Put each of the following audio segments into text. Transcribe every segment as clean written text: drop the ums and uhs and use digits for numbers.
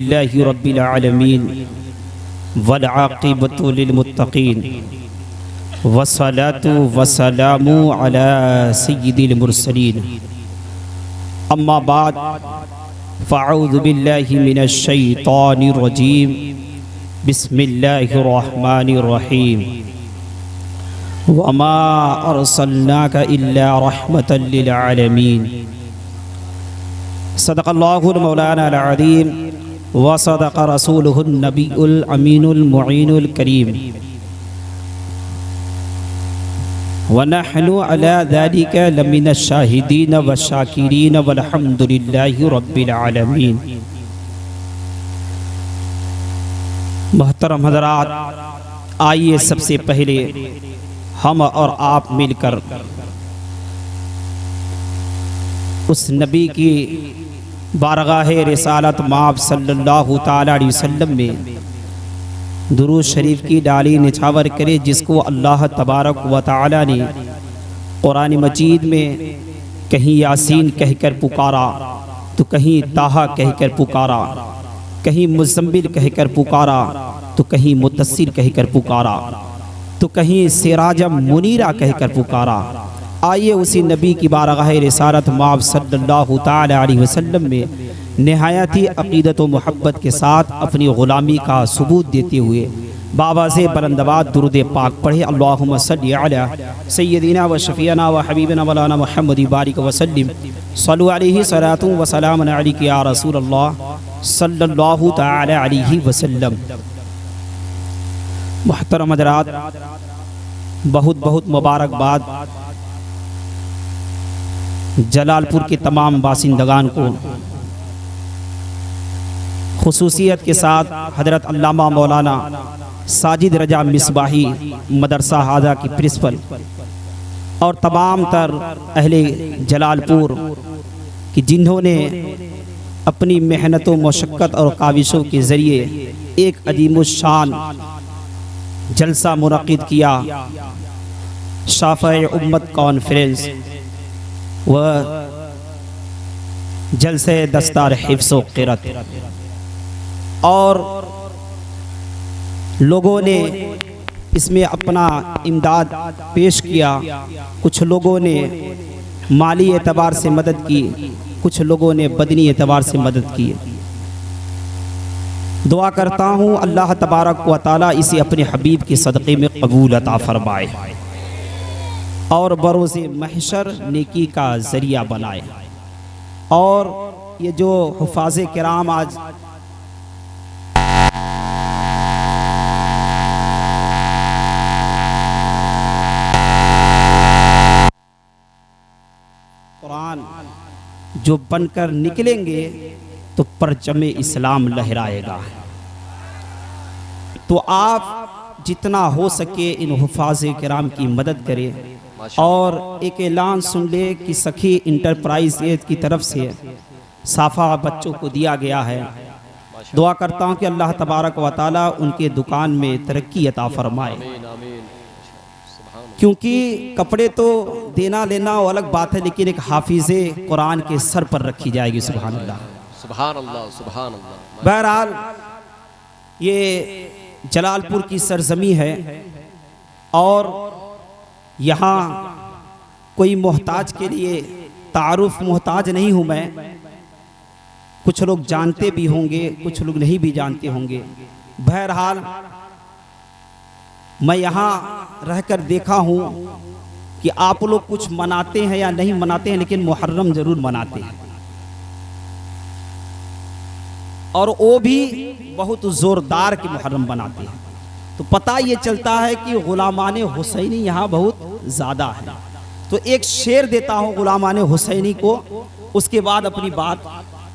लिल्लाहि रब्बिल आलमीन वल आक़िबतु लिल मुत्तक़ीन वस्सलातु वस्सलामु अला सय्यिदिल मुरसलीन अम्मा बाद फ़अऊज़ु बिल्लाहि मिनश शैतानिर रजीम बिस्मिल्लाहिर रहमानिर रहीम वमा अर्सलनाका इल्ला रहमतल लिल आलमीन सदक़ल्लाहुल मौलाना अल अज़ीम व सदक़ रसूलुहुन नबीउल अमीनुल मुईनुल करीम व नहनु अला ज़ालिका लमिनश शाहिदीन व शाकिरीन वल्हम्दुलिल्लाहि रब्बिल आलमीन। मोहतरम हज़रात, आइए सबसे पहले हम और आप मिलकर उस नबी की बारगाह रिसालत माब सल्लल्लाहु ताला अलैहि वसल्लम में दुरूद शरीफ की डाली निछावर करे, जिसको अल्लाह तबारक व तआला ने कुरान मजीद में कहीं यासीन कहकर पुकारा तो कहीं ताहा कहकर पुकारा, कहीं मुज़म्मिल कहकर पुकारा तो कहीं मुद्दस्सिर कहकर पुकारा तो कहीं सिराजम मुनीरा कहकर पुकारा। आइए उसी नबी की बारगाह रिसालत माब सल्लल्लाहु ताला अलैहि वसल्लम में निहायत ही अक़ीदत व मोहब्बत के साथ अपनी ग़ुलामी का सबूत देते हुए बाबा से बुलंदबाद दुरूद पाक पढ़े। अल्लाहुम्मा सल्लि अला सय्यदिना व शफ़ीना व हबीबना मौलाना मुहम्मद बारिक वसल्लिम सल्लु अलैहि सलातु व सलामुन अलैका या रसूलल्लाह सल्लल्लाहु ताला अलैहि वसल्लम। मुहतरम हज़रात, बहुत बहुत मुबारकबाद जलालपुर के तमाम बासिंदगान को, खुसूसियत के साथ हज़रत अल्लामा मौलाना साजिद रजा मिसबाही मदरसा हाजा की प्रिंसिपल और तमाम तर अहले जलालपुर कि जिन्होंने अपनी मेहनत व मशक्क़त और काविशों के ज़रिए एक अजीमुश्शान जलसा मुनक़िद किया, शाफ़े उम्मत कॉन्फ्रेंस व जलसे दस्तार हिफ्ज़ व क़िरात, और लोगों ने इसमें अपना इमदाद पेश किया। कुछ लोगों ने माली एतबार से मदद की, कुछ लोगों ने बदनी एतबार से मदद की। दुआ करता हूँ अल्लाह तबारक व तआला इसे अपने हबीब के सदक़े में कबूल अता फरमाए और बरोज़े महशर नेकी का ज़रिया बनाए। और ये जो हुफ़ाज़े किराम आज कुरान जो बनकर निकलेंगे तो परचम इस्लाम लहराएगा। तो आप जितना हो सके इन हुफ़ाज़े किराम की मदद करें। और एक ऐलान सुन ले कि सखी इंटरप्राइज की तरफ से साफ़ा बच्चों को दिया गया है। दुआ करता हूँ कि अल्लाह तबारक व तआला उनके दुकान में तरक्की अता फरमाए, क्योंकि कपड़े तो देना लेना वो अलग बात है, लेकिन एक हाफिज़े कुरान के सर पर रखी जाएगी। सुभान अल्लाह, सुभान अल्लाह, सुभान अल्लाह। बहरहाल ये जलालपुर की सरजमी है और यहाँ कोई मोहताज के लिए तारुफ मोहताज नहीं हूँ मैं। कुछ लोग जानते भी होंगे, कुछ लोग नहीं भी जानते होंगे। बहरहाल मैं यहाँ रहकर देखा हूँ कि आप लोग कुछ मनाते हैं या नहीं मनाते हैं, लेकिन मुहर्रम ज़रूर मनाते हैं, और वो भी बहुत ज़ोरदार के मुहर्रम बनाते हैं। तो पता ये चलता है कि ग़ुलामाने हुसैनी यहाँ बहुत ज़्यादा है। तो एक शेर देता हूँ ग़ुलामाने हुसैनी को, उसके बाद अपनी बात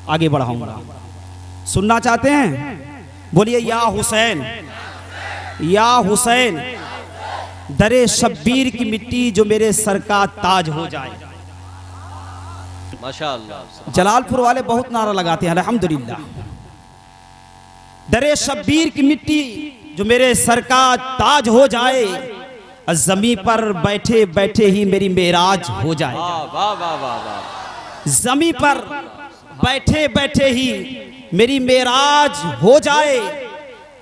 आगे बढ़ाऊंगा। सुनना चाहते हैं? बोलिए या हुसैन, या हुसैन, दरे शब्बीर की मिट्टी जो मेरे सर का ताज हो जाए। माशाअल्लाह। जलालपुर वाले बहुत नारा लगाते हैं अल्हम्दुलिल्लाह। दरे शब्बीर की मिट्टी जो मेरे सर का ताज हो जाए, ज़मीं पर बैठे बैठे ही मेरी मेराज हो जाए। वाह वाह वाह वाह। ज़मीं पर बैठे बैठे ही मेरी मेराज हो जाए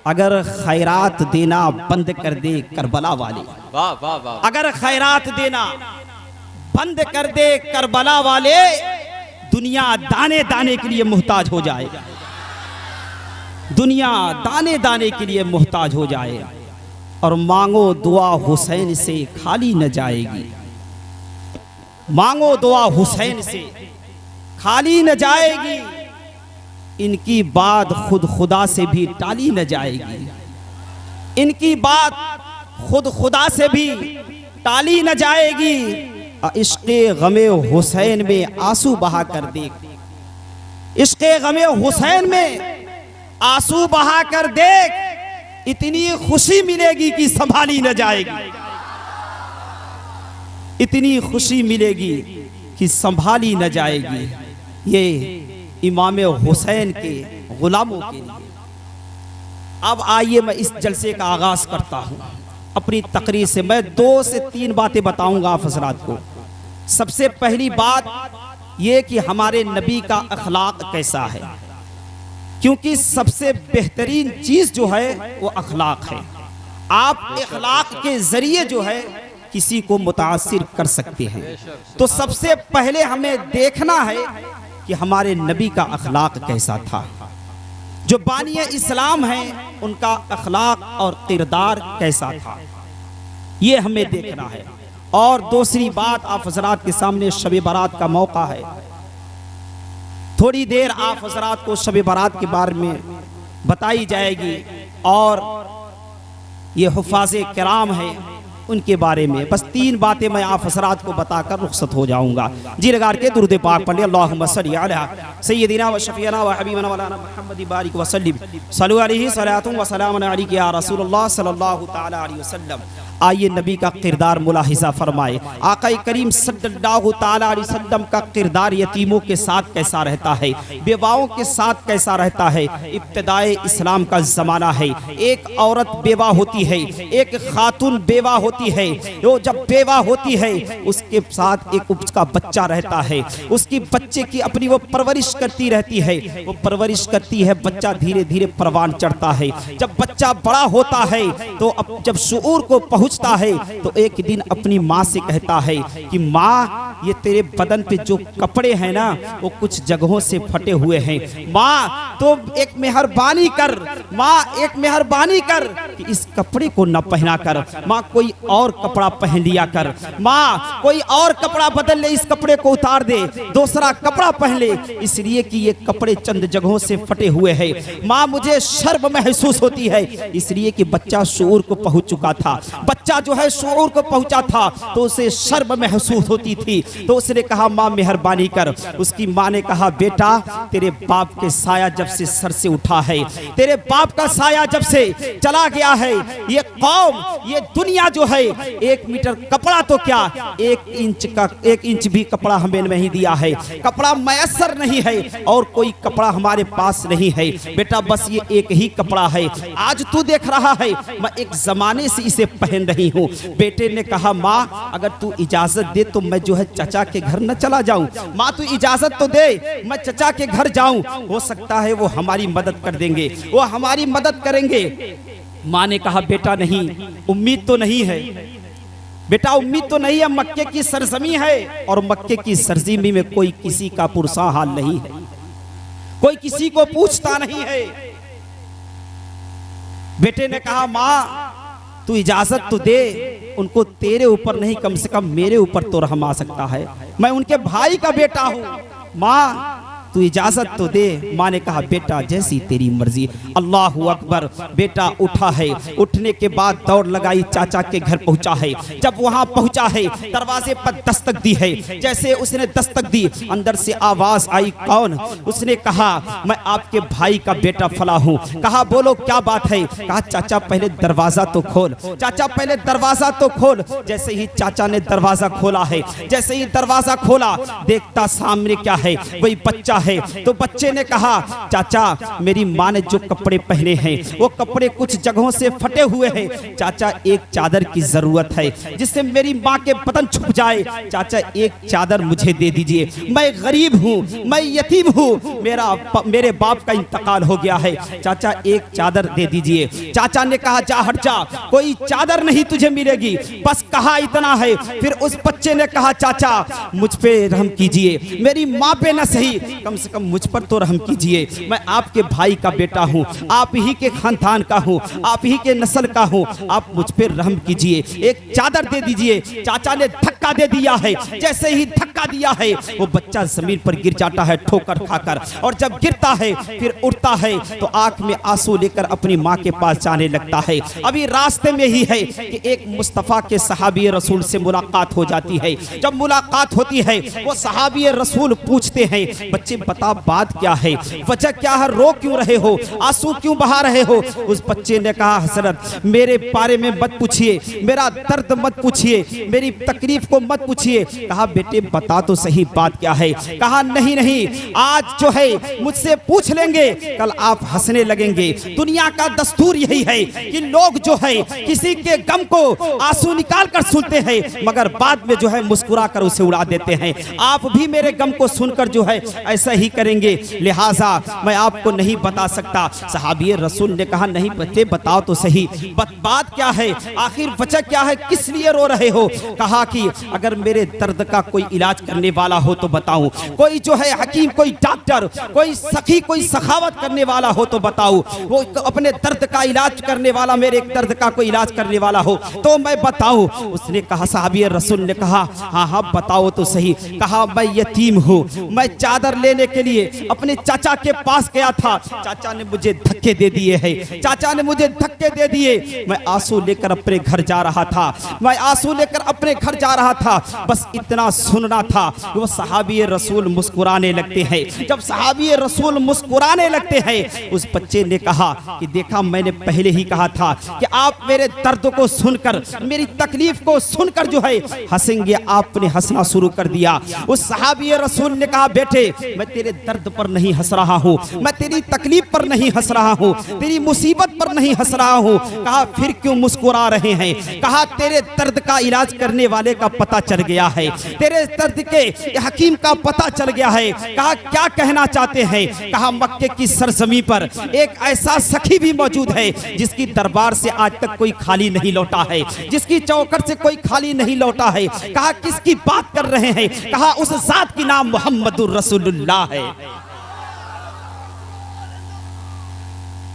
अगर खैरात देना बंद कर दे करबला वाले। वाह वाह वाह। अगर खैरात देना बंद कर दे करबला वाले, दुनिया दाने दाने के लिए मोहताज हो जाए। दुनिया दाने दाने के लिए मोहताज हो जाए। और मांगो दुआ हुसैन से खाली न जाएगी। मांगो दुआ हुसैन से खाली न जाएगी। इनकी बात खुद खुदा से भी टाली न जाएगी। इनकी बात खुद खुदा से भी टाली न जाएगी। इश्क़े गमे हुसैन में आंसू बहा कर देख। इश्क़े गमे हुसैन में आंसू बहा कर देख। इतनी खुशी मिलेगी कि संभाली न जाएगी। इतनी खुशी मिलेगी कि संभाली न जाएगी। ये इमाम हुसैन के गुलामों के लिए। अब आइए मैं इस जलसे का आगाज करता हूँ। अपनी तकरीर से मैं 2 से 3 बातें बताऊंगा आप हज़रात को। सबसे पहली बात ये कि हमारे नबी का अखलाक कैसा है, क्योंकि सबसे बेहतरीन चीज जो है वो अखलाक है। आप अखलाक के जरिए जो है किसी को मुतासिर कर सकते हैं। तो सबसे पहले हमें देखना है कि हमारे नबी का अखलाक कैसा था। जो बानिया इस्लाम है उनका अखलाक और किरदार कैसा था, ये हमें देखना है। और दूसरी बात, आप हज़रात के सामने शब बारात का मौका है। थोड़ी देर आप हज़रात को शब बारात के बारे में बताई जाएगी और ये हुफ़ाज़े किराम है उनके बारे में। बस 3 बातें मैं आप हज़रात को बताकर रुखसत हो जाऊंगा। जी लगार के दुरूद पाक पढ़िए। अल्लाहुम्मा सल्ली अला सय्यदिना व शफ़ीना व हबीबना मौलाना मुहम्मद बारिक व सल्लिम सल्लु अलैहि सलातुन व सलामुन अलैका या रसूलुल्लाह सल्लल्लाहु तआला अलैहि वसल्लम। आइए नबी का किरदार मुलाहिज़ा फरमाए। आका करीम सल्लल्लाहु तआला अलैहि वसल्लम का किरदार यतीमों के साथ कैसा रहता है, बेवाओं के साथ कैसा रहता है। इब्तिदाए इस्लाम का ज़माना है। एक औरत बेवा होती है, एक खातून बेवा होती है। वो जब बेवा होती है उसके साथ एक उसका बच्चा रहता है। उसकी बच्चे की अपनी वो परवरिश करती रहती है। वो परवरिश करती है, बच्चा धीरे धीरे परवान चढ़ता है। जब बच्चा बड़ा होता है तो अब जब शुऊर को पहुँचता है तो एक दिन अपनी माँ से कहता है कि माँ, ये तेरे बदन पे जो कपड़े हैं ना वो कुछ जगहों से फटे हुए हैं। माँ तो एक मेहरबानी कर, माँ एक मेहरबानी कर कि इस कपड़े को न पहना कर। माँ कोई और कपड़ा पहन लिया कर। माँ कोई और कपड़ा बदल ले, इस कपड़े को उतार दे, दूसरा कपड़ा पहन ले, इसलिए कि ये कपड़े चंद जगहों से फटे हुए हैं। माँ मुझे शर्म महसूस होती है, इसलिए कि बच्चा शऊर को पहुंच चुका था। बच्चा जो है शऊर को पहुंचा था तो उसे शर्म महसूस होती थी। तो उसने कहा माँ मेहरबानी कर। उसकी माँ ने कहा बेटा, तेरे बाप के साया जब से सर से उठा है, तेरे बाप का साया जब से चला गया है, ये कौम, ये दुनिया जो है 1 मीटर कपड़ा तो क्या 1 इंच भी कपड़ा हमें नहीं दिया है। कपड़ा मयसर नहीं है और कोई कपड़ा हमारे पास नहीं है। बेटा बस ये एक ही कपड़ा है। आज तू देख रहा है मैं एक जमाने से इसे पहन रही हूँ। बेटे ने कहा माँ अगर तू इजाजत दे तो मैं जो है चचा के घर न चला जाऊं। माँ तू इजाजत तो दे, मैं चचा के घर जाऊं, हो सकता है वो हमारी मदद कर देंगे, वो हमारी मदद करेंगे। माँ ने कहा बेटा नहीं, उम्मीद तो नहीं है बेटा, उम्मीद तो नहीं है। मक्के की सरजमी है और मक्के की सरजमी में कोई किसी का पुरसा हाल नहीं है, कोई किसी को पूछता नहीं है। बेटे ने कहा माँ तू इजाजत तो दे, उनको तेरे ऊपर नहीं कम से कम मेरे ऊपर तो रहम आ सकता है, मैं उनके भाई का बेटा हूं। माँ तू इजाजत तो दे। माँ ने कहा बेटा जैसी तेरी मर्जी। अल्लाह अकबर। बेटा उठा है, उठने के बाद दौड़ लगाई, चाचा के घर पहुंचा है। जब वहां पहुंचा है दरवाजे पर दस्तक दी है। जैसे उसने दस्तक दी अंदर से आवाज आई, कौन? उसने कहा मैं आपके भाई का बेटा फला हूं। कहा बोलो क्या बात है? कहा चाचा पहले दरवाजा तो खोल, चाचा पहले दरवाजा तो खोल। जैसे ही चाचा ने दरवाजा खोला है, जैसे ही दरवाजा खोला देखता सामने क्या है, वही बच्चा है। तो बच्चे ने कहा चाचा मेरी माँ ने जो कपड़े पहने हैं वो कपड़े कुछ जगहों से फटे हुए हैं, चाचा एक चादर की जरूरत है जिससे मेरी माँ के बदन छुप जाए, चाचा एक चादर मुझे दे दीजिए, मैं गरीब हूँ, मैं यतीम हूँ, मेरे बाप का इंतकाल हो गया है, चाचा एक चादर दे दीजिए। चाचा ने कहा जा हट जा, कोई चादर नहीं तुझे मिलेगी, बस कहा इतना है। फिर उस बच्चे ने कहा चाचा मुझ पे रहम कीजिए, मेरी माँ पे न सही कम से कम मुझ पर तो रहम कीजिए, मैं आपके भाई का बेटा हूँ, आप ही के खानदान का हूँ, आप ही के नस्ल का हूँ, आप मुझ पे रहम कीजिए, एक चादर दे दीजिए। चाचा ने धक्का दे दिया है, जैसे ही धक्का दिया है वो बच्चा जमीन पर गिर जाता है ठोकर खाकर, और जब गिरता है फिर उठता है तो आंख में आंसू लेकर अपनी माँ के पास जाने लगता है। अभी रास्ते में ही है कि एक मुस्तफ़ा के सहाबी रसूल से मुलाकात हो जाती है। जब मुलाकात होती है वो सहाबी रसूल पूछते हैं बच्चे बता बात क्या है, वजह क्या है, रो क्यों रहे हो, आंसू क्यों बहा रहे हो। उस बच्चे ने कहा हजरत मेरे बारे में मत पूछिए, मेरा दर्द मत पूछिए, मेरी तकलीफ को मत पूछिए। कहा बेटे बता तो सही बात क्या है। कहा नहीं नहीं, आज जो है मुझसे पूछ लेंगे कल आप हंसने लगेंगे। दुनिया का दस्तूर यही है कि लोग जो है किसी के गम को आंसू निकाल कर सुनते हैं मगर बाद में जो है मुस्कुरा कर उसे उड़ा देते हैं। आप भी मेरे गम को सुनकर जो है ऐसा ही करेंगे, लिहाजा मैं आपको नहीं बता सकता। सहाबी रसूल ने कहा नहीं बच्चे बताओ तो सही, बात क्या है, आखिर वजह क्या है, किस लिए रो रहे हो। कहा कि अगर मेरे दर्द का कोई इलाज करने वाला हो तो बताऊं, कोई जो है हकीम, कोई डॉक्टर, कोई सखी, कोई सखावत करने वाला हो तो बताऊं, वो अपने दर्द का इलाज करने वाला, मेरे दर्द का कोई इलाज करने वाला हो तो मैं बताऊं। उसने कहा सहाबी रसूल ने कहा हाँ हाँ बताओ तो सही। कहा मैं यतीम हूँ, मैं चादर लेने के लिए अपने चाचा के पास गया था, चाचा ने मुझे धक्के दे दिए हैं, चाचा ने मुझे धक्के दे दिए, मैं आंसू लेकर अपने घर जा रहा था, मैं आंसू लेकर अपने घर जा रहा था, बस इतना सुनना था। वो सहाबी रसूल मुस्कुराने लगते हैं। जब सहाबी रसूल मुस्कुराने लगते हैं उस बच्चे ने कहा कि देखा मैंने पहले ही कहा था कि आप मेरे दर्द को सुनकर, मेरी तकलीफ को सुनकर जो है हंसेंगे, आपने हंसना शुरू कर दिया। उस सहाबी रसूल ने कहा बेटे मैं तेरे दर्द पर नहीं हंस रहा हूँ, मैं तेरी तकलीफ पर नहीं हंस रहा हूँ, तेरी मुसीबत पर नहीं हंस रहा हूँ। कहा फिर क्यों मुस्कुरा रहे हैं। कहा तेरे दर्द का इलाज करने वाले का पता चल गया है, तेरे दर्द के हकीम का पता चल गया है। कहा क्या कहना चाहते हैं। कहा मक्के की सरजमी पर एक ऐसा सखी भी मौजूद है जिसकी दरबार से आज तक कोई खाली नहीं लौटा है, जिसकी चौखट से कोई खाली नहीं लौटा है। कहा किसकी बात कर रहे हैं। कहा उस जात की नाम मोहम्मदुर रसूलुल्लाह है।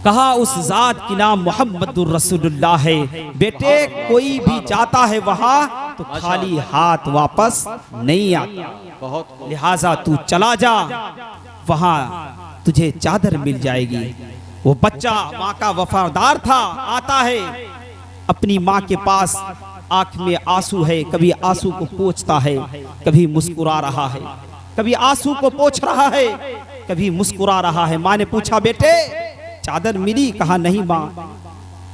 कहा उस जात की नाम मोहम्मदुर रसूलुल्लाह है। बेटे कोई भी जाता है वहां तो खाली हाथ वापस नहीं आता, बहुत लिहाजा तू चला जा, वहां तुझे चादर मिल जाएगी। वो बच्चा माँ का वफादार था, आता है अपनी माँ के पास, आंख में आंसू है, कभी आंसू को पोंछता है, कभी मुस्कुरा रहा है, कभी आंसू को पोंछ रहा है, कभी मुस्कुरा रहा है। माँ ने पूछा बेटे चादर मिली। कहा नहीं माँ।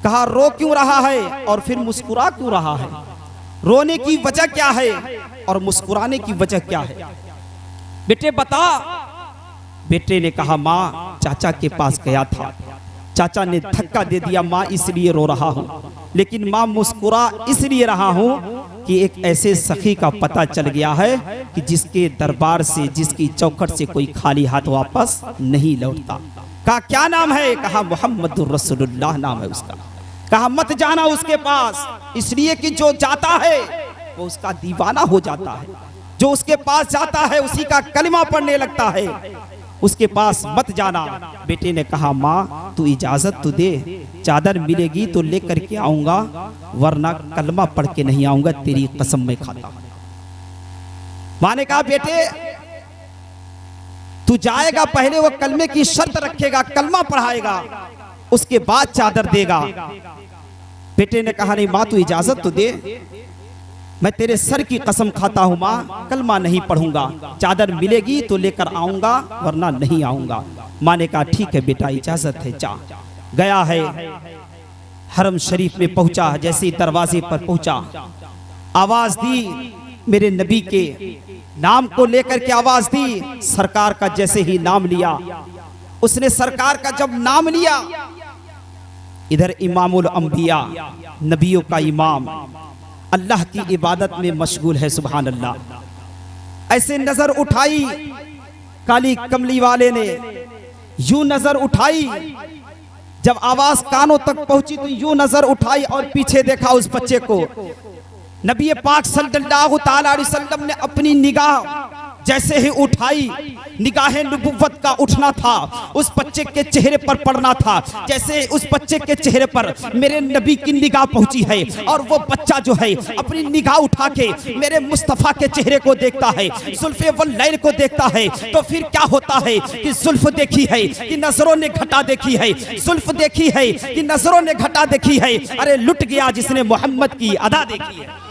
कहा रो क्यों रहा है और फिर मुस्कुरा क्यों रहा है, रोने की वजह क्या है और मुस्कुराने की वजह क्या है, बेटे बता। बेटे ने कहा माँ चाचा के पास गया था, चाचा ने धक्का दे दिया माँ इसलिए रो रहा हूँ, लेकिन माँ मुस्कुरा इसलिए रहा हूँ कि एक ऐसे सखी का पता चल गया है कि जिसके दरबार से, जिसकी चौखट से कोई खाली हाथ वापस नहीं लौटता। कहा क्या नाम है। कहा मोहम्मदुर रसूलुल्लाह नाम है उसका। कहा मत जाना उसके पास, इसलिए कि जो जाता है वो उसका दीवाना हो जाता है, जो उसके पास जाता है उसी का कलमा पढ़ने लगता है, उसके पास मत जाना। बेटे ने कहा माँ तू इजाजत तो दे, चादर मिलेगी तो लेकर के आऊंगा, वरना कलमा पढ़ के नहीं आऊंगा, तेरी कसम मैं खाता हूं। माँ ने कहा बेटे तू जाएगा, पहले वो कलमे की शर्त रखेगा, कलमा पढ़ाएगा, उसके बाद चादर देगा। बेटे ने कहा नहीं माँ तू इजाजत तो दे, मैं तेरे सर की कसम खाता हूं माँ कलमा नहीं पढ़ूंगा, चादर मिलेगी तो लेकर आऊंगा वरना नहीं आऊंगा। माँ ने कहा ठीक है बेटा इजाजत है जा। गया है हरम शरीफ में पहुंचा, जैसे दरवाजे पर पहुंचा आवाज दी मेरे नबी के नाम को लेकर के आवाज दी। सरकार का जैसे ही नाम लिया, उसने सरकार का जब नाम लिया, इधर इमामुल अंबिया, नबियों का इमाम, अल्लाह की इबादत में मशगूल है। सुभान अल्लाह। ऐसे नजर उठाई काली कमली वाले ने, यूं नजर उठाई, जब आवाज कानों तक पहुंची तो यूं नजर उठाई और पीछे देखा उस बच्चे को। नबी पाक सल्लल्लाहु ताला अलैहि वसल्लम ने अपनी निगाह जैसे ही उठाई, निगाहे नबुव्वत का उठना था, उस बच्चे के चेहरे पर पड़ना था। जैसे उस बच्चे के चेहरे पर मेरे नबी की निगाह पहुंची है और वो बच्चा जो है अपनी निगाह उठा के मेरे मुस्तफ़ा के चेहरे को देखता है, जुल्फ़े वल्लैल को देखता है, तो फिर क्या होता है कि जुल्फ़ देखी है कि नजरों ने घटा देखी है, जुल्फ़ देखी है कि नजरों ने घटा देखी है। अरे लुट गया जिसने मोहम्मद की अदा देखी है,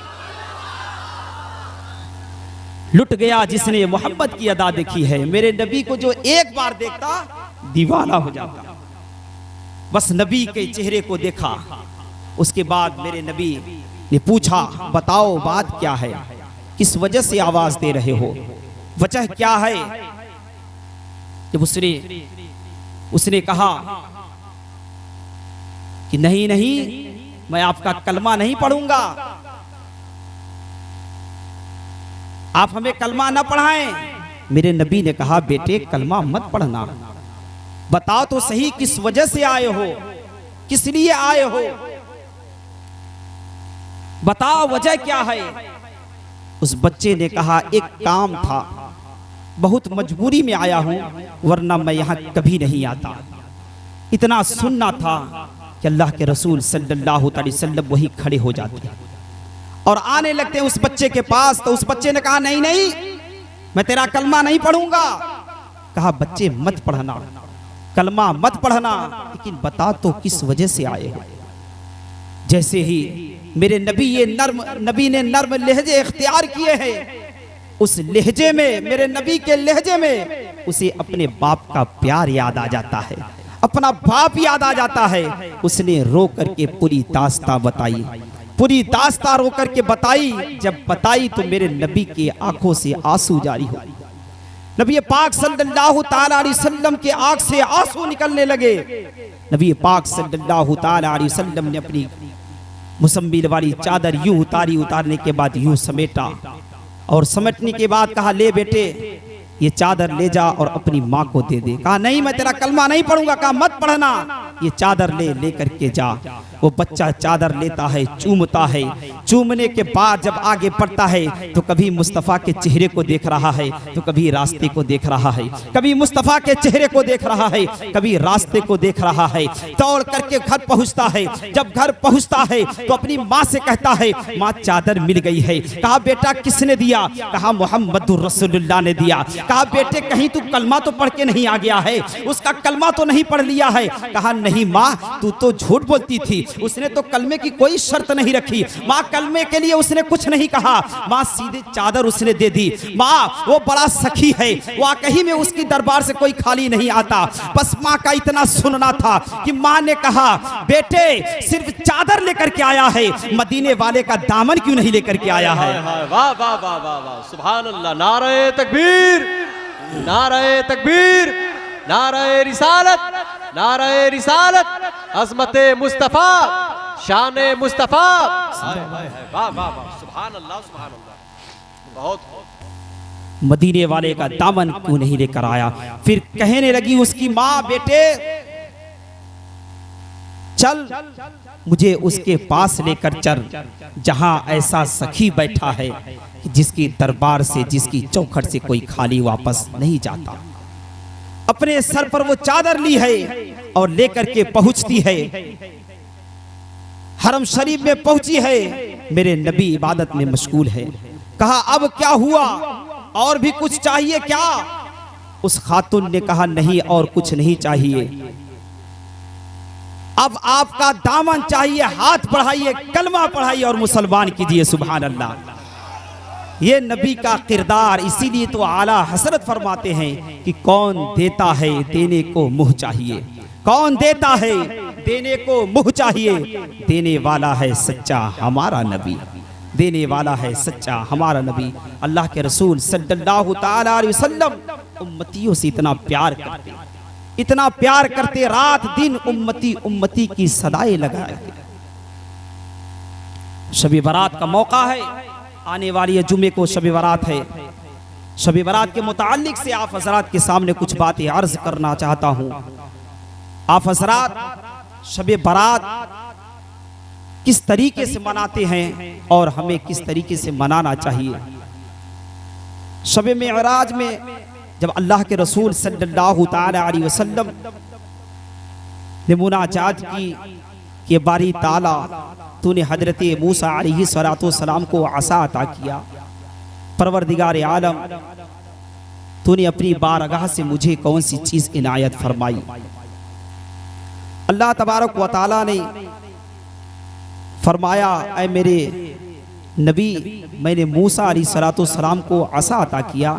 लुट गया जिसने मोहब्बत की अदा देखी है। मेरे नबी को जो एक बार देखता दीवाना हो जाता। बस नबी के चेहरे को देखा। उसके बाद मेरे नबी ने पूछा, बताओ बात क्या है, किस वजह से आवाज दे रहे हो, वजह क्या है। जब उसने कहा कि नहीं नहीं, मैं आपका कलमा नहीं पढ़ूंगा, आप हमें कलमा ना पढ़ाएं। मेरे नबी ने कहा, बेटे कलमा मत पढ़ना, बताओ तो सही किस वजह से आए हो, किस लिए आए हो, बताओ वजह क्या है। उस बच्चे ने कहा, एक काम था, बहुत मजबूरी में आया हूं, वरना मैं यहां कभी नहीं आता। इतना सुनना था कि अल्लाह के रसूल सल्लल्लाहु अलैहि वसल्लम वही खड़े हो जाते और आने लगते हैं उस बच्चे के पास। तो उस बच्चे ने कहा, नहीं नहीं, मैं तेरा कलमा नहीं पढ़ूंगा। कहा, बच्चे मत पढ़ना, कलमा मत पढ़ना, लेकिन बता तो किस वजह से आए हो। जैसे ही मेरे नबी ने नर्म लहजे इख्तियार किए हैं, उस लहजे में, मेरे नबी के लहजे में उसे अपने बाप का प्यार याद आ जाता है, अपना बाप याद आ जाता है। उसने रो करके पूरी दास्तां बताई, पूरी दास्तां रो करके बताई। जब बताई तो मेरे नबी की आंखों से आंसू जारी हो, नबी पाक सल्लल्लाहु ताला अलैहि वसल्लम के आंख से आंसू निकलने लगे। नबी पाक सल्लल्लाहु ताला अलैहि वसल्लम ने अपनी मुसम्मिल वाली चादर यूं उतारी, उतारने के बाद यूं समेटा और समेटने के बाद कहा, ले बेटे ये चादर ले जा और अपनी माँ को दे दे। कहा, नहीं मैं तेरा कलमा नहीं पढ़ूंगा। कहा, मत पढ़ना, ये चादर ले करके जा। वो बच्चा चादर लेता है, चूमता है, चूमने के बाद जब आगे बढ़ता है तो कभी मुस्तफ़ा के चेहरे को देख रहा है, तो कभी रास्ते को देख रहा है, कभी मुस्तफ़ा के चेहरे को देख रहा है, कभी रास्ते को देख रहा है। दौड़ करके घर पहुंचता है। जब घर पहुंचता है तो अपनी माँ से कहता है, माँ चादर मिल गई है। कहा, बेटा किसने दिया? कहा, मोहम्मदुर रसूलुल्लाह ने दिया। कहा, बेटे कहीं तू कलमा तो पढ़ के नहीं आ गया है, उसका कलमा तो नहीं पढ़ लिया है? कहा, नहीं माँ, तू तो झूठ बोलती थी, उसने तो कलमे की कोई शर्त नहीं रखी। माँ, कलमे के लिए उसने कुछ नहीं कहा, माँ सीधे चादर उसने दे दी। माँ, वो बड़ा सखी है, वाकई में उसकी दरबार से कोई खाली नहीं आता। बस माँ का इतना सुनना था कि माँ ने कहा, बेटे सिर्फ चादर लेकर के आया है, मदीने वाले का दामन क्यों नहीं लेकर के आया है? वाह वाह वाह वाह वाह, सुभान अल्लाह, नारे तकबीर, नारे तकबीर, नारे रिसालत, नारे रिसालत, अज़मते मुस्तफ़ा, शाने मुस्तफ़ा। वाह वाह वाह, सुभान अल्लाह, सुभान अल्लाह। बहुत मदीने वाले का दामन क्यों नहीं लेकर आया? फिर कहने लगी उसकी माँ, बेटे चल मुझे उसके पास लेकर चल, जहां ऐसा सखी बैठा है जिसकी दरबार से, जिसकी चौखट से कोई खाली वापस नहीं जाता। अपने सर पर वो चादर ली है और लेकर के पहुंचती है, हरम शरीफ में पहुंची है। मेरे नबी इबादत में मशगूल है। कहा, अब क्या हुआ, और भी कुछ चाहिए क्या? उस खातून ने कहा, नहीं और कुछ नहीं चाहिए, अब आपका दामन चाहिए, हाथ बढ़ाइए, कलमा पढ़ाइए और मुसलमान कीजिए। सुभान अल्लाह। ये नबी का किरदार, इसीलिए तो आला हसरत फरमाते हैं कि कौन देता है देने को मुंह चाहिए, कौन देता है देने को मुंह चाहिए, देने वाला है सच्चा हमारा नबी। देने वाला है सच्चा हमारा नबी अल्लाह के रसूल सल्लल्लाहु ताला अलैहि वसल्लम उम्मतियों से इतना प्यार करते रात दिन उम्मती उम्मती की सदाएं लगाए। शब बारात का मौका है, आने वाली जुमे को शब बारात है। शब बारात के मुताल्लिक से आप हजरात के सामने कुछ बातें अर्ज करना चाहता हूँ। आप हजरात शब बारात किस तरीके से मनाते हैं और हमें किस तरीके से मनाना चाहिए। शब मेराज में जब अल्लाह के रसूल सल्लल्लाहु ताला अलैहि वसल्लम ने मुनाजात की कि बारी ताला तूने हजरत मूसा अलैहि सलातो सलाम को आसा अता किया, परवरदिगार आलम तूने अपनी बारगाह से मुझे कौन सी चीज इनायत फरमाई। अल्लाह तबारक व तआला ने फरमाया, ऐ मेरे नबी मैंने मूसा अलैहिस्सलातु सलाम को आसा अता किया,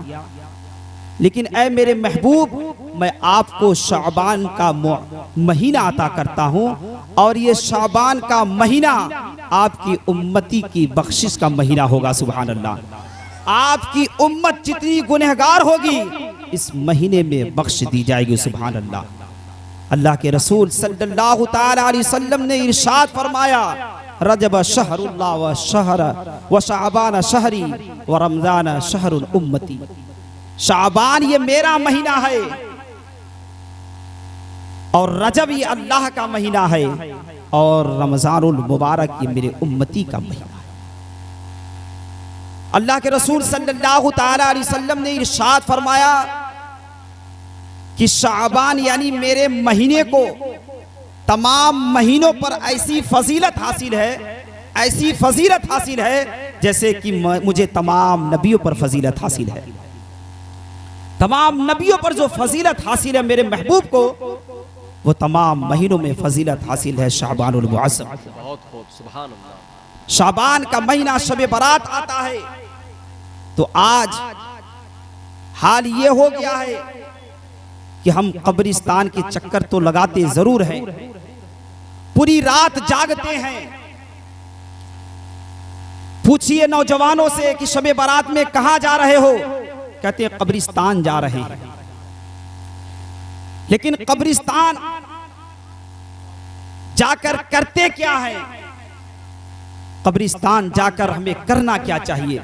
लेकिन ऐ मेरे महबूब मैं आपको शाबान का महीना अता करता हूँ और ये शाबान का महीना आपकी उम्मती की बख्शिश का महीना होगा। सुभान अल्लाह। आपकी उम्मत जितनी गुनहगार होगी इस महीने में बख्श दी जाएगी। सुभान अल्लाह। अल्लाह के रसूल सल्लल्लाहु ताला अलैहि वसल्लम ने इरशाद फरमाया, रजब शहरुल्लाह व शहर व शाबान शहरी व रमजान शहरुल उम्मती। शाबान ये मेरा महीना है और रजब ये अल्लाह का महीना है और रमजानुल मुबारक ये मेरे उम्मती का महीना है। अल्लाह के रसूल सल्लल्लाहु ताला अलैहि वसल्लम ने इरशाद फरमाया कि शाबान यानी मेरे महीने को तमाम महीनों पर ऐसी फजीलत हासिल है जैसे कि मुझे तमाम नबियों पर फजीलत हासिल है। तमाम नबियों पर जो फजीलत हासिल है मेरे महबूब को, वो तमाम महीनों में फजीलत हासिल है शाबानुल मुअज़्ज़म। बहुत खूब, सुभान अल्लाह। शाबान का महीना शब बारात आता है तो आज हाल ये हो गया है कि हम कब्रिस्तान के चक्कर तो लगाते जरूर हैं, पूरी रात जागते हैं। पूछिए नौजवानों से कि शब बारात में कहां जा रहे हो, कहते हैं कब्रिस्तान जा रहे हैं। लेकिन कब्रिस्तान जाकर करते क्या है, कब्रिस्तान जाकर हमें करना क्या चाहिए।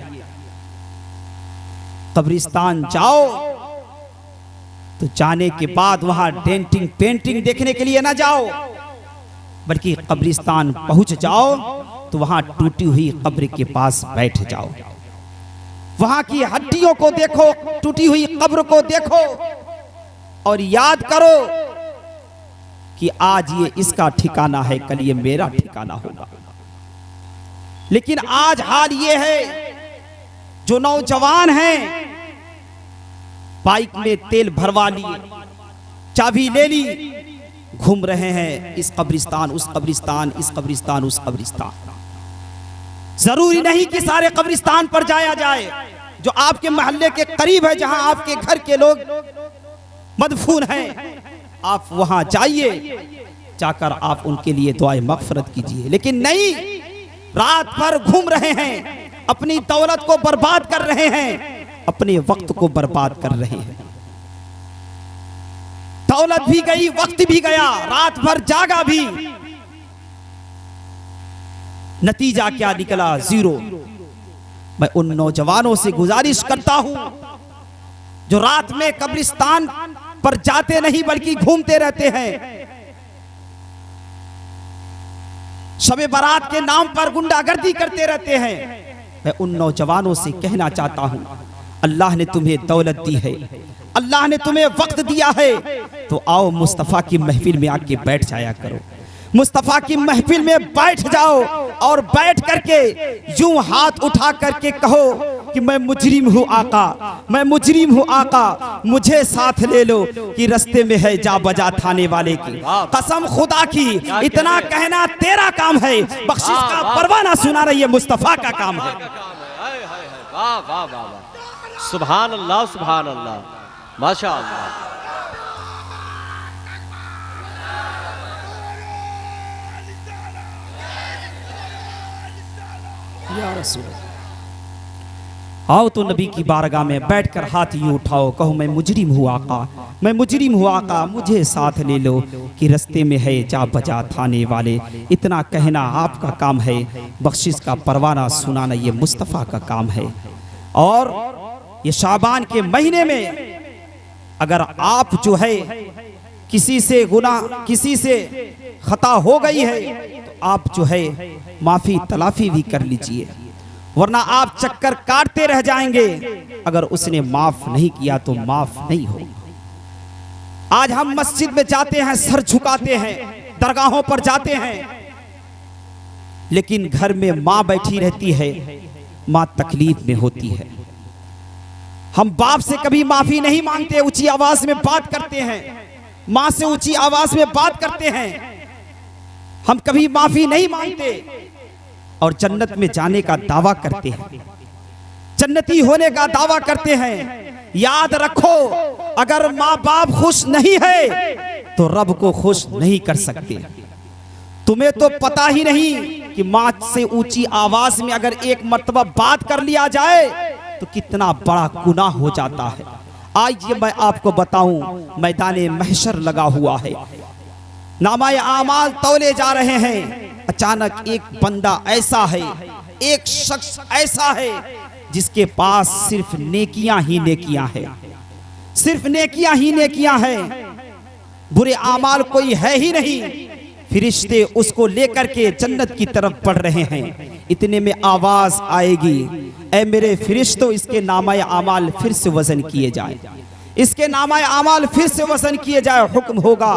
कब्रिस्तान जाओ तो जाने के बाद वहां डेंटिंग पेंटिंग देखने के लिए ना जाओ, बल्कि कब्रिस्तान पहुंच जाओ तो वहां टूटी हुई कब्र के पास बैठ जाओ, वहां की हड्डियों को देखो, टूटी हुई कब्र को देखो और याद करो कि आज ये इसका ठिकाना है, कल ये मेरा ठिकाना होगा। लेकिन आज हाल ये है, जो नौजवान हैं बाइक में तेल भरवा लिए, चाबी ले ली, घूम रहे हैं इस कब्रिस्तान उस कब्रिस्तान, इस कब्रिस्तान उस कब्रिस्तान। जरूरी नहीं कि सारे कब्रिस्तान पर जाया जाए, जो आपके मोहल्ले के करीब है, जहां आपके घर के लोग मदफून हैं, आप वहां जाइए, जाकर आप उनके लिए दुआए मगफरत कीजिए। लेकिन नहीं, रात भर घूम रहे हैं, अपनी दौलत को बर्बाद कर रहे हैं, अपने वक्त को बर्बाद कर रहे हैं। दौलत भी गई, वक्त भी गया, रात भर जागा भी, नतीजा क्या निकला? जीरो। मैं उन नौजवानों से गुजारिश करता हूं जो रात में कब्रिस्तान पर जाते नहीं बल्कि घूमते रहते हैं, शबे बारात के नाम पर गुंडागर्दी करते रहते हैं। मैं उन नौजवानों से कहना चाहता हूं, अल्लाह ने तुम्हें दौलत दी है, अल्लाह ने तुम्हें वक्त दिया है, तो आओ मुस्तफ़ा की महफिल में आके बैठ जाया करो। मुस्तफ़ा की महफिल में बैठ जाओ और बैठ करके यूं हाथ उठा करके कहो कि मैं मुजरिम हूँ आका, मैं मुजरिम हूँ आका, मुझे साथ ले लो कि रास्ते में है जा बजा थाने वाले की। कसम खुदा की, इतना कहना तेरा काम है, बख्शिश का परवाना सुना रही है मुस्तफ़ा का काम है। वाह वाह वाह, सुभान अल्लाह, सुभान अल्लाह, माशा अल्लाह। या रसूल। आओ तो नबी की बारगाह में बैठकर हाथ यूं उठाओ, कहो मैं मुजरिम हूँ आका, मैं मुजरिम हूँ आका, मुझे साथ ले लो कि रस्ते में है जा बजा थाने वाले। इतना कहना आपका काम है, बख्शिश का परवाना सुनाना ये मुस्तफ़ा का काम है। और ये शाबान के महीने में अगर आप जो है किसी से गुनाह, किसी से खता हो गई है तो आप जो है माफी तलाफी भी कर लीजिए, वरना आप चक्कर काटते रह जाएंगे। अगर उसने माफ नहीं किया तो माफ नहीं होगा। आज हम मस्जिद में जाते हैं, सर झुकाते हैं, दरगाहों पर जाते हैं, लेकिन घर में माँ बैठी रहती है, माँ तकलीफ में होती है। हम बाप से कभी माफी नहीं मांगते, ऊंची आवाज में बात करते हैं, माँ से ऊंची आवाज में बात करते हैं, हम कभी माफी नहीं मांगते और जन्नत में जाने का दावा करते हैं, जन्नती होने का दावा करते हैं। याद रखो, अगर माँ बाप खुश नहीं है तो रब को खुश नहीं कर सकते। तुम्हें तो पता ही नहीं कि माँ से ऊंची आवाज में अगर एक मर्तबा बात कर लिया जाए तो कितना बड़ा गुनाह हो जाता है। आज ये मैं आपको बताऊं, मैदाने महशर लगा हुआ है, नामाए आमाल तौले जा रहे हैं। अचानक एक बंदा ऐसा है, एक शख्स ऐसा है जिसके पास सिर्फ नेकियां ही नेकियां हैं, सिर्फ नेकियां ही नेकियां हैं, बुरे आमाल कोई है ही नहीं। फरिश्ते उसको लेकर के जन्नत की तरफ बढ़ रहे हैं। इतने में आवाज आएगी, ऐ मेरे फरिश्तों, इसके नामाए आमाल फिर से वजन किए जाए, इसके नामाए आमाल फिर से वजन किए जाए। हुक्म होगा,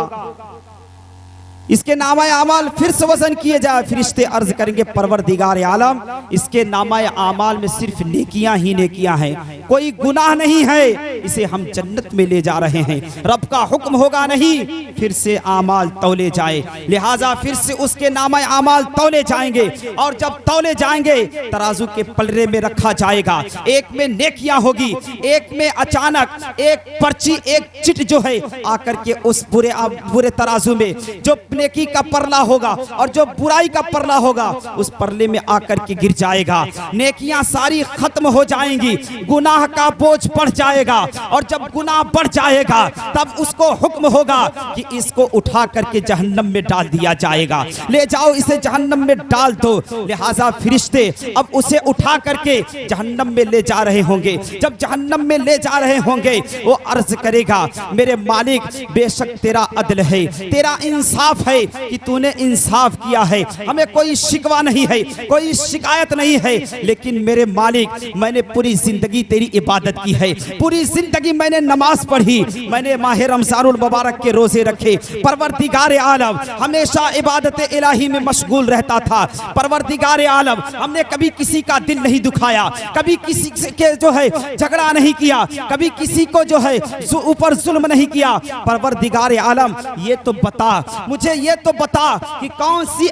इसके नामाए आमाल फिर से वजन किए जाए। फरिश्ते अर्ज करेंगे, परवरदिगार आलम, इसके नामाए आमाल में सिर्फ नेकियां ही नेकियां हैं, कोई गुनाह नहीं है, इसे हम जन्नत में ले जा रहे हैं। रब का हुक्म होगा, नहीं, फिर से आमाल तौले जाए। लिहाजा फिर से उसके नामाए आमाल तौले जाएंगे, और जब तौले जाएंगे तराजू के पलड़े में रखा जाएगा। एक में नेकियां होगी, एक में अचानक एक पर्ची, एक चिट जो है आकर के उस बुरे तराजू में जो नेकी का परला होगा और जो बुराई का परला होगा उस परले में आकर के गिर जाएगा। नेकियां सारी खत्म हो जाएंगी, गुनाह का बोझ बढ़ जाएगा, और जब गुनाह बढ़ जाएगा तब उसको हुक्म होगा कि इसको उठा करके जहन्नम में डाल दिया जाएगा। ले जाओ, इसे जहन्नम में डाल दो। लिहाजा फरिश्ते अब उसे उठा करके जहन्नम में ले जा रहे होंगे। जब जहन्नम में ले जा रहे होंगे वो अर्ज करेगा, मेरे मालिक, बेशक तेरा अदल है, तेरा इंसाफ है कि तूने इंसाफ किया है, हमें कोई शिकवा नहीं है, कोई शिकायत नहीं है, लेकिन मेरे मालिक, मैंने पूरी जिंदगी तेरी इबादत की है, पूरी जिंदगी मैंने नमाज पढ़ी, मैंने माह रमजानुल मुबारक के रोजे रखे। परवरदिगार आलम, हमेशा इबादत इलाही में मशगूल रहता था। परवरदिगार आलम, हमने कभी किसी का दिल नहीं दुखाया, कभी किसी के जो है झगड़ा नहीं किया, कभी किसी को जो है ऊपर जुल्म नहीं किया। परवरदिगार आलम, ये तो बता, मुझे ये तो बता कि कौन सी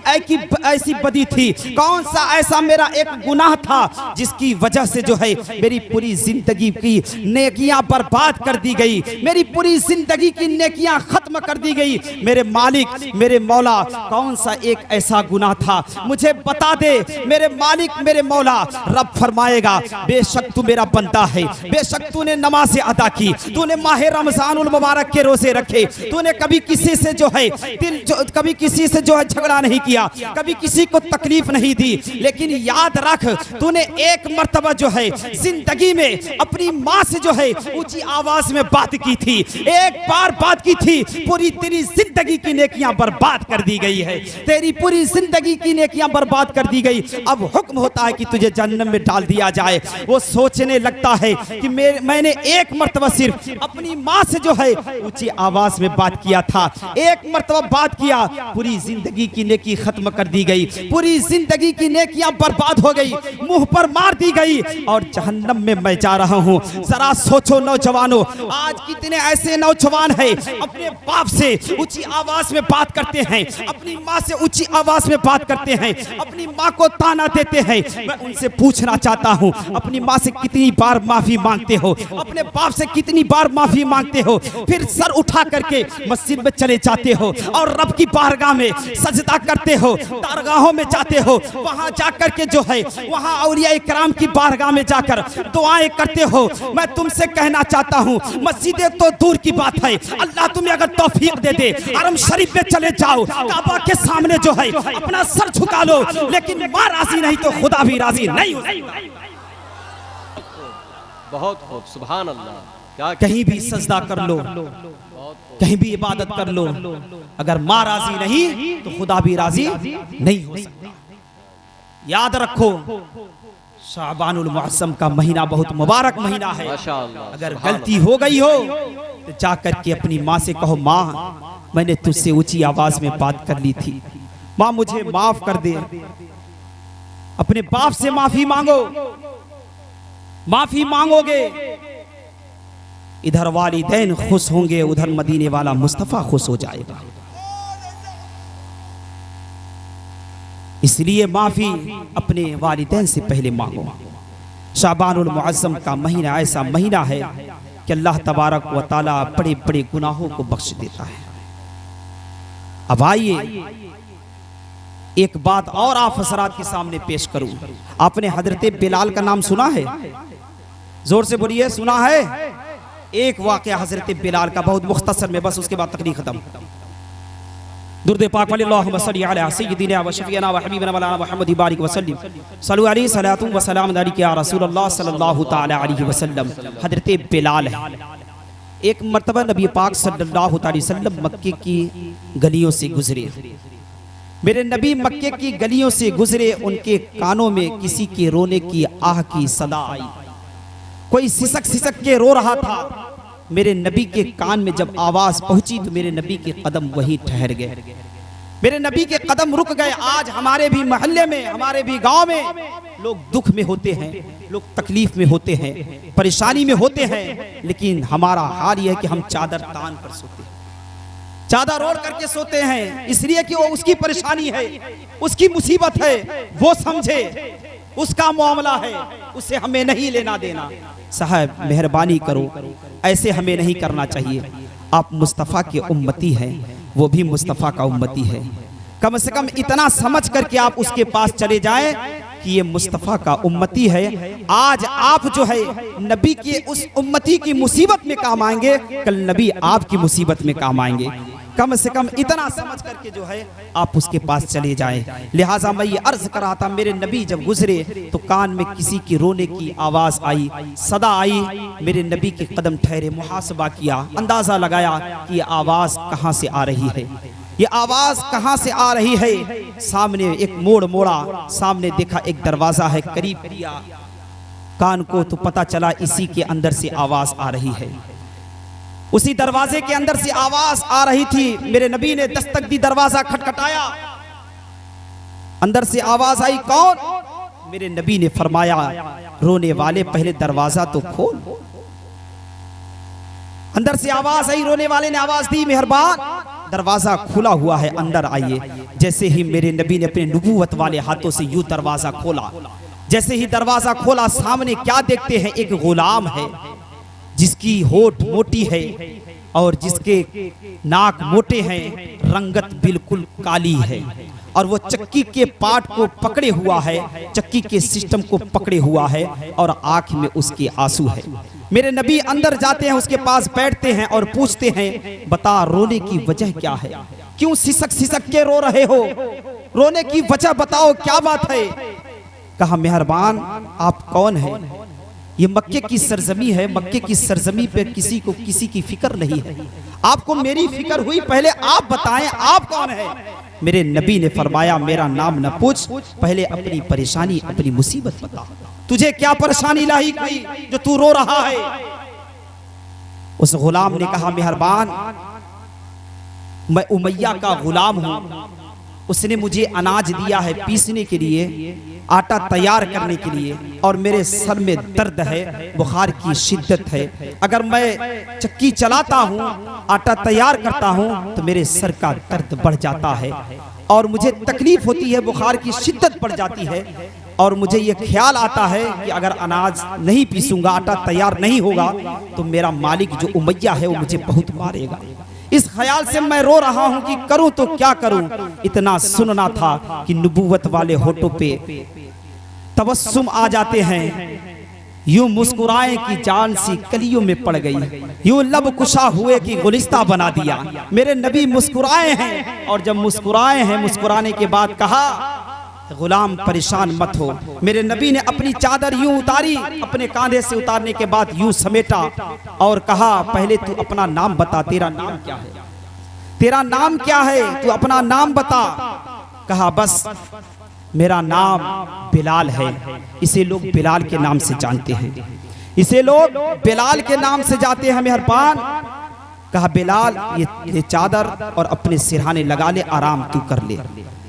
ऐसी बदी थी, कौन सा ऐसा मेरा एक गुनाह था जिसकी वजह से जो है मेरी पूरी जिंदगी की नेकियां बर्बाद कर दी गई, मेरी पूरी जिंदगी की नेकियां खत्म कर दी गई। मेरे मालिक, मेरे मौला, कौन सा एक ऐसा गुनाह था, मुझे बता दे मेरे मालिक, मेरे मौला। रब फरमाएगा, बेशक तू मेरा बंदा है, बेशक तूने नमाज़ें अदा की, तूने माह रमजानुल मुबारक के रोजे रखे, तूने कभी किसी से जो है कभी किसी से जो है झगड़ा नहीं किया, कभी किसी को तकलीफ नहीं दी, लेकिन याद रख, तूने एक मर्तबा जो है जिंदगी में अपनी माँ से जो है ऊंची आवाज में बात की थी, एक बार बात की थी, पूरी तेरी जिंदगी की नेकियां बर्बाद कर दी गई है, तेरी पूरी जिंदगी की नेकियां बर्बाद कर दी गई। अब हुक्म होता है कि तुझे जहन्नम में डाल दिया जाए। वो सोचने लगता है कि मैंने एक मर्तबा सिर्फ अपनी माँ से जो है ऊंची आवाज में बात किया था, एक मर्तबा बात किया, पूरी जिंदगी की नेकी खत्म कर दी गई, पूरी जिंदगी की नेकियां बर्बाद हो गई, मुंह पर मार दी गई, और जहन्नम में मैं जा रहा हूं। जरा सोचो नौजवानों, आज कितने ऐसे नौजवान हैं अपने बाप से ऊंची आवाज में बात करते हैं, अपनी माँ से ऊंची आवाज में बात करते हैं, अपनी माँ को ताना देते हैं। मैं उनसे पूछना चाहता हूं, अपनी माँ से कितनी बार माफी मांगते हो, अपने बाप से कितनी बार माफी मांगते हो, फिर सर उठा करके मस्जिद में चले जाते हो और रब रब की बारगाह में सजदा करते हो, दरगाहों में जाते हो, वहां जाकर के जो है वहां औलिया इकराम की बारगाह में जाकर दुआएं करते हो। मैं तुमसे कहना चाहता हूं, मस्जिदें तो दूर की बात है, अल्लाह तुम्हें अगर तौफीक दे दे, हरम शरीफ में चले जाओ, काबा के सामने जो है अपना सर झुका लो, लेकिन मां राजी नहीं तो खुदा भी राजी नहीं हो। बहुत खूब, सुभान अल्लाह। क्या कहीं भी सजदा कर लो, कहीं भी इबादत कर लो, अगर मां राजी नहीं तो खुदा भी राजी नहीं हो सकता। याद रखो, शाबानुल मुअज़्ज़म का महीना बहुत मुबारक महीना है। माशाअल्लाह, अगर गलती हो गई हो तो जाकर के अपनी माँ से कहो, माँ मैंने तुझसे ऊंची आवाज में बात कर ली थी, माँ मुझे माफ कर दे। अपने बाप से माफी मांगो, माफी मांगोगे, इधर वालिदैन खुश होंगे, उधर मदीने वाला मुस्तफा खुश हो जाएगा। इसलिए माफी अपने वालिदैन से पहले मांगो। शाबानुल मुअज़्ज़म का महीना ऐसा महीना है कि अल्लाह तबारक व तआला बड़े बड़े गुनाहों को बख्श देता है। अब आइए एक बात और आप हज़रात के सामने पेश करूं। आपने हजरत बिलाल का नाम सुना है? जोर से बोलिए, सुना है? एक वाक़या हजरत बिलाल का, बहुत मुख्तसर में, बस उसके बाद तकरीर खत्म। दुरूद पाक पढ़िए, अल्लाहुम्मा सल्ली अला सय्यिदिना व शफीअना व हबीबना मौलाना मुहम्मद बारिक वसल्लम सल्लु अलैहि सलातु व सलाम अलैका या रसूलल्लाह सल्लल्लाहु तआला अलैहि वसल्लम। हजरत बिलाल है। एक मर्तबा नबी पाक सल्लल्लाहु अलैहि वसल्लम मक्के की गलियों से गुजरे। मेरे नबी मक्के की गलियों से गुजरे, उनके कानों में किसी के रोने की आह की सदा आई। कोई सिसक सिसक के रो रहा था। मेरे नबी के कान में जब आवाज पहुंची तो मेरे नबी के कदम वहीं ठहर गए, मेरे नबी के कदम रुक गए। आज हमारे भी मोहल्ले में, हमारे भी गांव में लोग दुख में होते हैं, लोग तकलीफ में होते हैं, परेशानी में होते हैं, लेकिन हमारा हाल यह है कि हम चादर तान कर सोते हैं, चादर ओढ़ करके सोते हैं, इसलिए कि वो उसकी परेशानी है, उसकी मुसीबत है, वो समझे, उसका मामला है, उसे हमें नहीं लेना देना। साहब मेहरबानी करो, ऐसे हमें नहीं करना चाहिए। आप मुस्तफ़ा के उम्मती हैं, वो भी मुस्तफ़ा का उम्मती है। कम से कम इतना समझ करके आप उसके पास चले जाएं कि ये मुस्तफ़ा का उम्मती है। आज आप जो है नबी के उस उम्मती की मुसीबत में काम आएंगे, कल नबी आपकी मुसीबत में काम आएंगे। कम से कम इतना समझ करके जो है आप उसके पास चले जाएं। लिहाजा मैं ये अर्ज कर रहा था, मेरे नबी जब गुजरे तो कान में किसी की रोने की आवाज आई, सदा आई। मेरे नबी के कदम ठहरे, मुहासबा किया, अंदाजा लगाया कि ये आवाज कहाँ से आ रही है, ये आवाज कहाँ से आ रही है। सामने एक मोड़ मोड़ा, सामने देखा एक दरवाजा है, करीब किया कान को तो पता चला इसी के अंदर से आवाज आ रही है। उसी दरवाजे के अंदर से आवाज आ रही थी। मेरे नबी ने दस्तक दी, दरवाजा खटखटाया, अंदर से आवाज आई, कौन? मेरे नबी ने फरमाया, रोने वाले पहले दरवाजा तो खोल। अंदर से आवाज आई, रोने वाले ने आवाज दी, मेहरबान दरवाजा खुला हुआ है, अंदर आइए। जैसे ही मेरे नबी ने अपने नबूवत वाले हाथों से यूं दरवाजा खोला, जैसे ही दरवाजा खोला, सामने क्या देखते हैं? एक गुलाम है जिसकी होठ मोटी है और जिसके नाक मोटे हैं, रंगत बिल्कुल काली है और वो चक्की के पार्ट को पकड़े हुआ है, चक्की के सिस्टम को पकड़े हुआ है और आंख में उसके आंसू है। मेरे नबी अंदर जाते हैं, उसके पास बैठते हैं और पूछते हैं, बता रोने की वजह क्या है, क्यों सिसक सिसक के रो रहे हो, रोने की वजह बताओ, क्या बात है? कहा, मेहरबान आप कौन है? ये मक्के की सरजमी है, मक्के की सरजमी पे किसी को किसी की फिक्र नहीं है, आपको मेरी फिक्र हुई, पहले आप बताएं आप कौन है? मेरे नबी ने फरमाया, मेरा नाम न पूछ, पहले अपनी परेशानी, अपनी मुसीबत बता, तुझे क्या परेशानी लाई कोई जो तू रो रहा है? उस गुलाम ने कहा, मेहरबान मैं उमैया का गुलाम हूं, उसने मुझे अनाज दिया है पीसने के लिए, आटा तैयार करने के लिए, और मेरे सर में दर्द है, बुखार की शिद्दत है, अगर मैं चक्की चलाता हूँ, आटा तैयार करता हूँ तो मेरे सर का दर्द बढ़ जाता है और मुझे तकलीफ होती है, बुखार की शिद्दत बढ़ जाती है और मुझे ये ख्याल आता है कि अगर अनाज नहीं पीसूंगा, आटा तैयार नहीं होगा तो मेरा मालिक जो उमैया है वो मुझे बहुत मारेगा, इस ख्याल से मैं रो रहा हूं कि करूं तो क्या करूं। इतना सुनना था कि नबूवत वाले होठों पे तबस्सुम आ जाते हैं, यूं मुस्कुराए कि जान सी कलियों में पड़ गई, यूं लब कुशा हुए कि गुलिस्ता बना दिया। मेरे नबी मुस्कुराए हैं, और जब मुस्कुराए हैं, मुस्कुराने के बाद कहा गुलाम परेशान मत हो। मेरे नबी ने अपनी चादर यूं उतारी, अपने कांधे से उतारने के बाद यूं समेटा और कहा पहले तू अपना नाम बता, तेरा नाम क्या है, तेरा नाम क्या है, तू अपना नाम बता। कहा बस मेरा नाम बिलाल है, इसे लोग बिलाल के नाम से जानते हैं, इसे लोग बिलाल के नाम से जाते हैं मेहरबान। कहा बिलाल ये चादर और अपने सिरहाने लगा ले, आराम तू कर ले।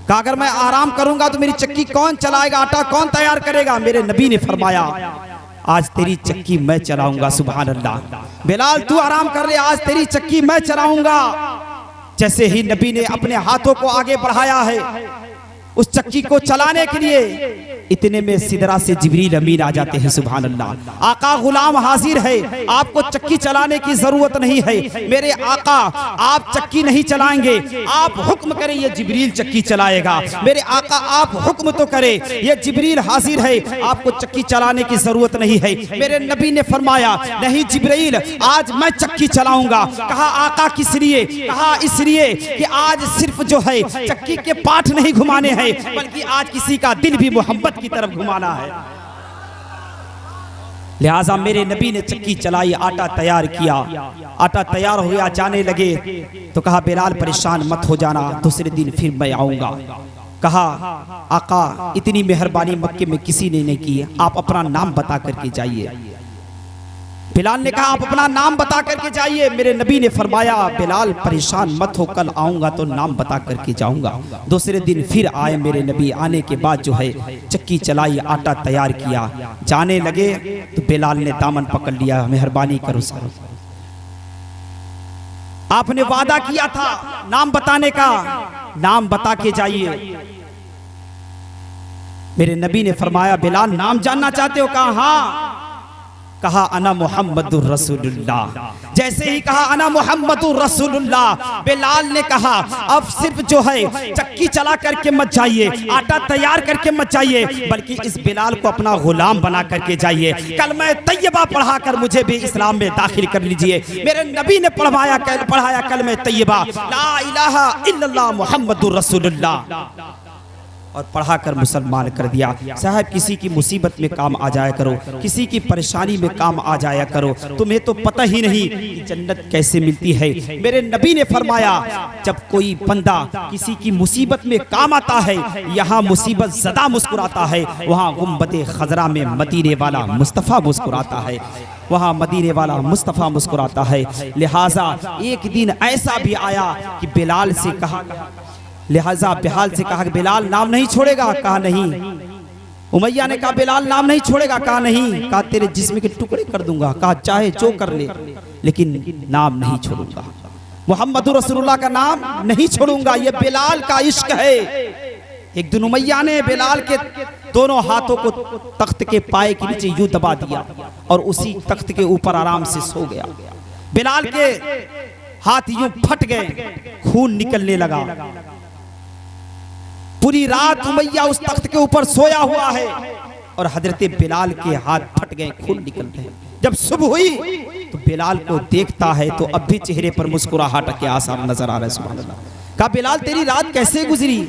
कहा अगर मैं आराम करूंगा तो मेरी चक्की कौन चलाएगा, आटा कौन तैयार करेगा। मेरे नबी ने फरमाया आज तेरी चक्की मैं चलाऊंगा। सुभान अल्लाह। बिलाल तू आराम कर ले, आज तेरी चक्की मैं चलाऊंगा। जैसे ही नबी ने अपने हाथों को आगे बढ़ाया है उस चक्की को चलाने के लिए, इतने में सिदरा से जिब्रील अमीन आ जाते हैं। सुभान अल्लाह। आका गुलाम हाजिर है, आपको चक्की चलाने की जरूरत नहीं है। मेरे आका आप चक्की नहीं चलाएंगे, आप हुक्म करें ये जिब्रील चक्की चलाएगा। मेरे आका आप हुक्म तो करें, ये जिब्रील हाजिर है, आपको चक्की चलाने की जरूरत नहीं है। मेरे नबी ने फरमाया नहीं जिब्रील आज मैं चक्की चलाऊंगा। कहा आका किस लिए। कहा इसलिए कि आज सिर्फ जो है चक्की के पाठ नहीं घुमाने हैं, बल्कि आज किसी का दिल भी मोहब्बत की तरफ घुमाना है। लिहाजा मेरे नबी ने चक्की चलाई, आटा तैयार किया। आटा तैयार हो गया, जाने लगे तो कहा बिलाल परेशान मत हो जाना, दूसरे दिन फिर मैं आऊंगा। कहा आका इतनी मेहरबानी मक्के में किसी ने नहीं की, आप अपना नाम बता करके जाइए। बिलाल ने कहा आप अपना नाम बता करके जाइए। मेरे नबी ने फरमाया बिलाल परेशान मत हो, कल आऊंगा तो नाम बता करके जाऊंगा। दूसरे दिन फिर आए मेरे नबी, आने के बाद जो है चक्की चलाई, आटा तैयार किया, जाने लगे तो बिलाल ने दामन पकड़ लिया, मेहरबानी करो सर, आपने वादा किया था नाम बताने का, नाम बता के जाइए। मेरे नबी ने फरमाया बिलाल नाम जानना चाहते हो। कहा हाँ। कहा अना मुहम्मदुर रसूलुल्लाह। जैसे ही कहा अना मुहम्मदुर रसूलुल्लाह, बिलाल ने कहा अब सिर्फ जो है चक्की चला करके मत जाइए, आटा तैयार करके मत जाइए, बल्कि इस बिलाल को अपना गुलाम बना करके जाइए। कलमा तैयबा पढ़ाकर मुझे भी इस्लाम में दाखिल कर लीजिए। मेरे नबी ने पढ़ाया कलमा तैयबा ला इलाहा इल्लल्लाह मुहम्मदुर रसूलुल्लाह, और पढ़ाकर मुसलमान कर दिया। साहब किसी की मुसीबत में काम आ जाया करो, किसी की परेशानी में काम आ जाया करो, तुम्हें तो पता ही नहीं कि जन्नत कैसे मिलती है। मेरे नबी ने फरमाया जब कोई बंदा किसी की मुसीबत में काम आता है, यहाँ मुसीबत ज़दा मुस्कुराता है, वहाँ गुंबद खजरा में मदीने वाला मुस्तफ़ा मुस्कुराता है, वहाँ मदीने वाला मुस्तफ़ा मुस्कुराता है। लिहाजा एक दिन ऐसा भी आया कि बिलाल से कहा, लिहाजा बिलाल से कहा बिलाल नाम नहीं छोड़ेगा। कहा नहीं। उमैया ने कहा बिलाल नाम नहीं छोड़ेगा। कहा नहीं। कहा तेरे जिस्म के टुकड़े कर दूंगा। कहा चाहे जो कर ले, लेकिन नाम नहीं छोड़ूंगा, मुहम्मदुर रसूलुल्लाह का नाम नहीं छोड़ूंगा। ये बिलाल का इश्क है। एक दिन उमैया ने बिलाल के दोनों हाथों को तख्त के पाए के नीचे यूं दबा दिया और उसी तख्त के ऊपर आराम से सो गया। बिलाल के हाथ यूं फट गए, खून निकलने लगा। पूरी रात उमैया उस तख्त के ऊपर सोया हुआ है और हजरत बिलाल के हाथ फट गए, खून निकल रहे। जब सुबह हुई तो बिलाल को देखता है तो अब भी चेहरे पर मुस्कुराहट के आसार नजर आ रहे। सुभान अल्लाह। कहा बिलाल तेरी रात कैसे गुजरी।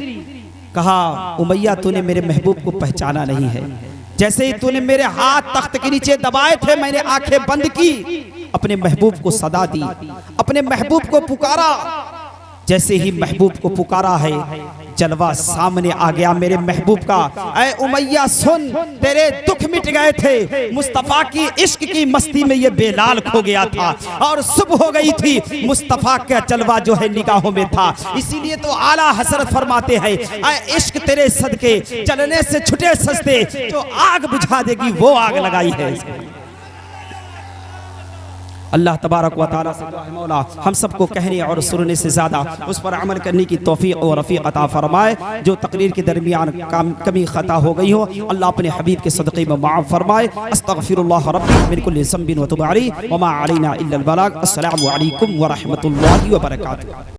कहा उमैया तूने मेरे महबूब को पहचाना नहीं है। जैसे ही तूने मेरे हाथ तख्त के नीचे दबाए थे, मैंने आंखें बंद की, अपने महबूब को सदा दी, अपने महबूब को पुकारा। जैसे ही महबूब को पुकारा है, जलवा सामने आ गया मेरे महबूब का। ऐ उमैया सुन, तेरे दुख मिट गए थे, मुस्तफा की इश्क की मस्ती में ये बिलाल खो गया था और सुबह हो गई थी, मुस्तफा का जलवा जो है निगाहों में था। इसीलिए तो आला हसरत फरमाते हैं ऐ इश्क तेरे सदके जलने से छुटे सस्ते, जो आग बुझा देगी वो आग लगाई है। अल्लाह तबारक व तआला से दुआ है मौला हम सबको कहने और सुनने से ज़्यादा उस पर अमल करने की तौफीक और रफ़ीक अता फरमाए। जो तकरीर के दरमियान कमी ख़ता हो गई हो अल्लाह अपने हबीब के सदक़े में माफ़ फरमाए। अस्तग़फिरुल्लाह रब्बी मिन कुल्लि ज़ंबिन व तुब अलैहि व मा अलैना इल्लल बलाग। अस्सलामु अलैकुम व रहमतुल्लाहि व बरकातुहू।